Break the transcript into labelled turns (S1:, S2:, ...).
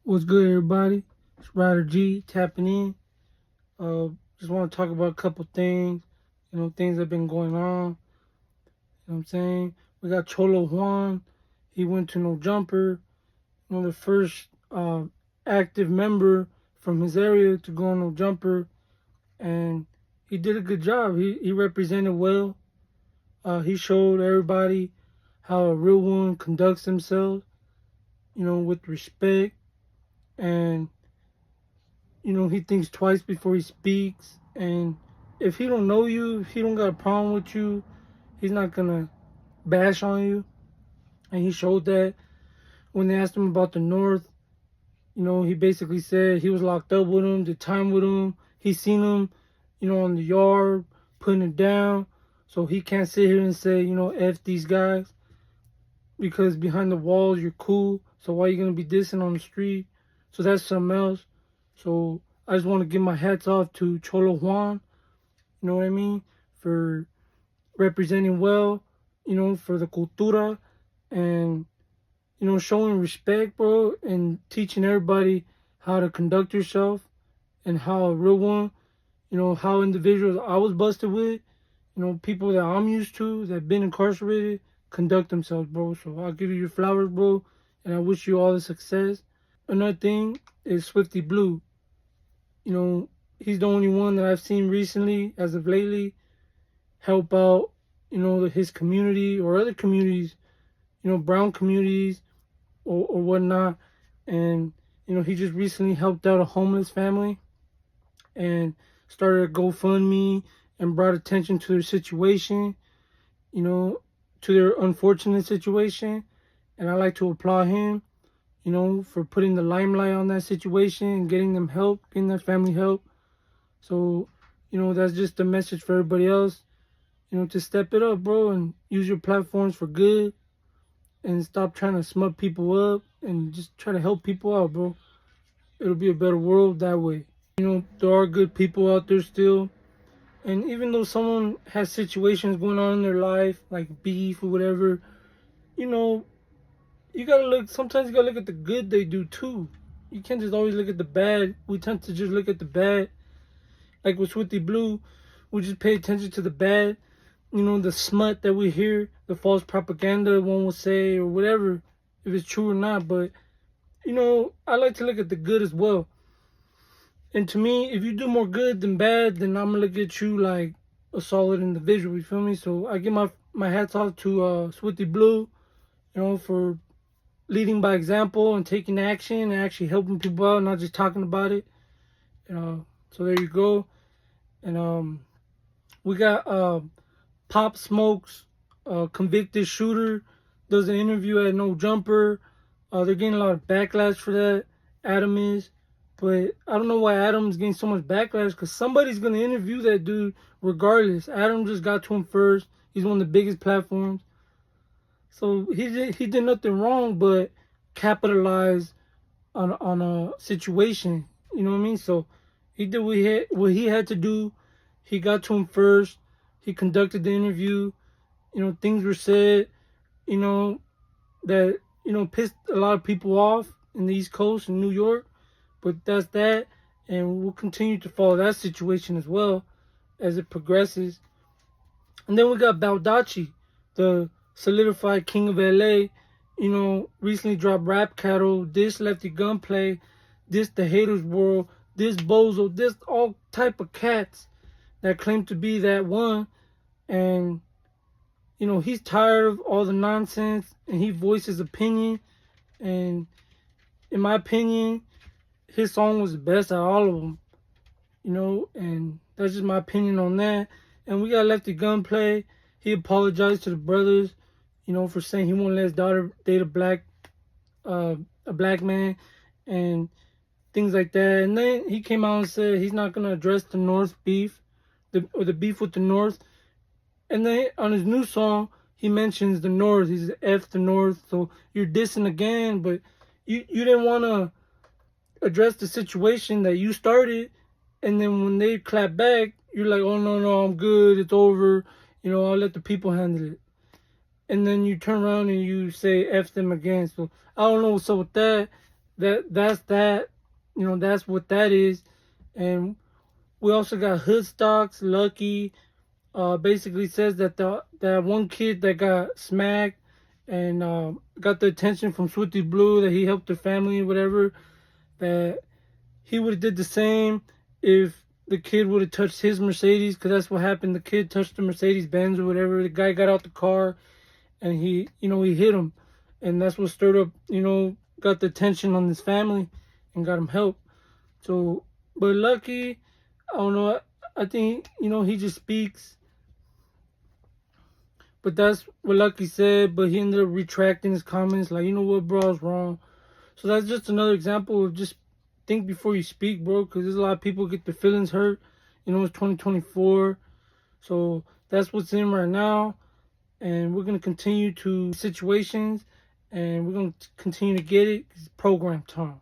S1: What's good, everybody? It's Ryder G tapping in. Just want to talk about a couple things, things that have been going on. You know what I'm saying? We got CholoJuan. He went to No Jumper. The first active member from his area to go on No Jumper, and he did a good job. He represented well. He showed everybody how a real one conducts themselves, with respect, and he thinks twice before he speaks. And if he don't know you, if he don't got a problem with you, he's not gonna bash on you. And he showed that when they asked him about the North. He basically said he was locked up with him, did time with him. He seen him, on the yard, putting it down. So he can't sit here and say, F these guys. Because behind the walls, you're cool. So why are you going to be dissing on the street? So that's something else. So I just want to give my hats off to CholoJuan, you know what I mean, for representing well, for the cultura, and, showing respect, bro, and teaching everybody how to conduct yourself and how a real one, how individuals I was busted with, people that I'm used to that have been incarcerated conduct themselves, bro. So I'll give you your flowers, bro, and I wish you all the success. Another thing is Swiftyblue. He's the only one that I've seen recently, as of lately, help out, his community or other communities, brown communities or whatnot. And, he just recently helped out a homeless family and started a GoFundMe and brought attention to their situation, to their unfortunate situation. And I like to applaud him, for putting the limelight on that situation and getting them help, getting that family help. So, that's just a message for everybody else, to step it up, bro, and use your platforms for good and stop trying to smut people up and just try to help people out, bro. It'll be a better world that way. There are good people out there still. And even though someone has situations going on in their life, like beef or whatever, sometimes you gotta look at the good they do too. You can't just always look at the bad. We tend to just look at the bad. Like with Swiftyblue, we just pay attention to the bad, the smut that we hear, the false propaganda one will say or whatever, if it's true or not. But, I like to look at the good as well. And to me, if you do more good than bad, then I'm going to look at you like a solid individual, you feel me? So I give my hats off to Swiftyblue, for leading by example and taking action and actually helping people out, not just talking about it. So there you go. And we got Pop Smoke's convicted shooter does an interview at No Jumper. They're getting a lot of backlash for that. Adam is. But I don't know why Adam's getting so much backlash, because somebody's going to interview that dude regardless. Adam just got to him first. He's one of the biggest platforms. So he did nothing wrong but capitalize on a situation. You know what I mean? So he did what he had to do. He got to him first. He conducted the interview. Things were said, that, pissed a lot of people off in the East Coast in New York. But that's that. And we'll continue to follow that situation as well as it progresses. And then we got Baldacci, the solidified king of LA, recently dropped Rap Cattle, this Lefty Gunplay, this The Haters World, this Bozo, this all type of cats that claim to be that one. And, he's tired of all the nonsense and he voiced his opinion. And in my opinion, his song was the best out of all of them, and that's just my opinion on that. And we got Lefty Gunplay. He apologized to the brothers, for saying he won't let his daughter date a black man and things like that. And then he came out and said he's not gonna address the North beef, the beef with the North. And then on his new song, he mentions the North. He's F the North. So you're dissing again, but you didn't want to address the situation that you started. And then when they clap back, you're like, oh, no, I'm good. It's over. I'll let the people handle it. And then you turn around and you say F them again. So I don't know what's up with that. that's that. You know, that's what that is. And we also got Hood Stocks, Lucky. Basically says that that one kid that got smacked and got the attention from Swiftyblue, that he helped their family or whatever, that he would have did the same if the kid would have touched his Mercedes, because that's what happened. The kid touched the Mercedes Benz or whatever. The guy got out the car and he hit him, and that's what stirred up, got the attention on his family and got him help. So, but Lucky, I don't know. I think he just speaks. But that's what Lucky said. But he ended up retracting his comments. Like, you know what, bro, I was wrong. So that's just another example of just think before you speak, bro. Because there's a lot of people get their feelings hurt. It's 2024. So that's what's in right now. And we're going to continue to situations. And we're going to continue to get it. It's program time.